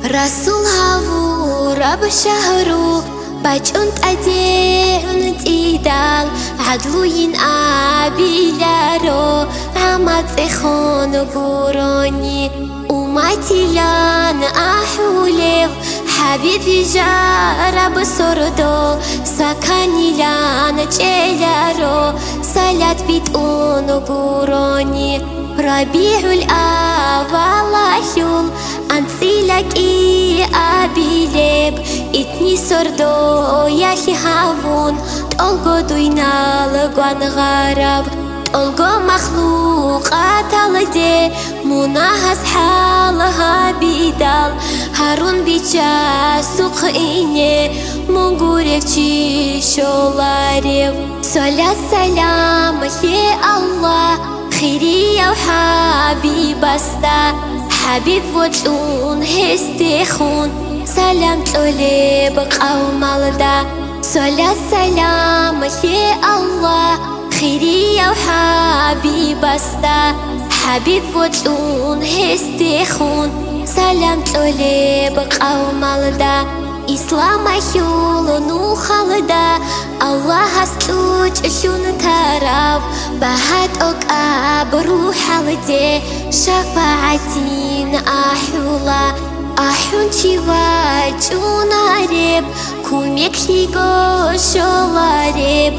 رسول هاو رب شهرو بچونت اديون تيدال عدلوين آبيلارو عمد خانو بوراني وماتيلان أحوليو حبيبي جارب سردو سكانيلان جيلارو سالات بيتونو بوراني ربيع الأول يول أنسيلك أبيلب إتني سردو ياهي هاون تلقو دوينال قوان غرب تلقو مخلوقات الدي مناهز حالها بيدال هارون بيچا سوق إني منغورك چي شولاريو صلاة سلام يا الله خيري وحبيب استا حبيب وطون هستخون سلام تولي بقوم الدا صلاة سلام يا الله خيري وحبيب استا حبيب وطون هستخون سلام تولي بقوم الدا إسلام يولو نو خالدا الله هستوج شون تراو بهات أوك بروح الدي شفاعتين أحولا أحون شواجون عرب كوميك ليغو شولارب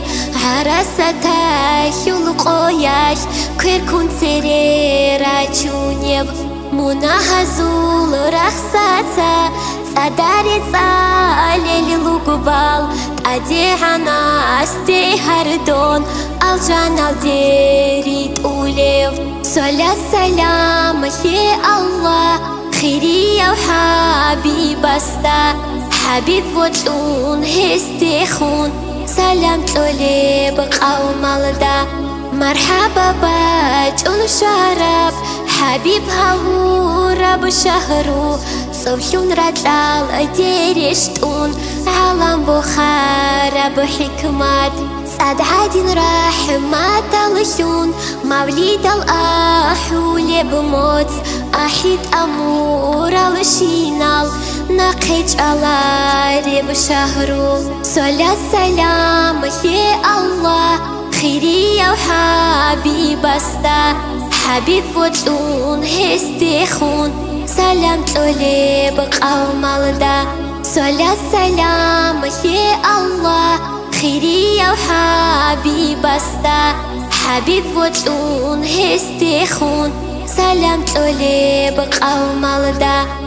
عرستا يلقوياش كيركون سري راجونيب مناهزول رخصاتا صداري صالي للقبال أديعنا أستي هردون الجنة ديريد أوليو صلاة سلام يا الله خيري وحبيب استا حبيب وطون هستخون سلام تولي بقوم الدا مرحبا باجون شراب حبيب هاو رب شهرو صوفيون رجال ديرشتون عالم بخار بحكمات سعد عادين رحمات الشون موليد الأحول بموت أحيد أمور الشينال نقيج على رب شهرو صلاة سلام يا الله خيري وحبيب استا حبيب وطون هستخون سلام تولي بقوم الدا صلاة سلام يا الله خيري وحبيب استا حبيب وطون هستخون سلام تولي بقوم الدا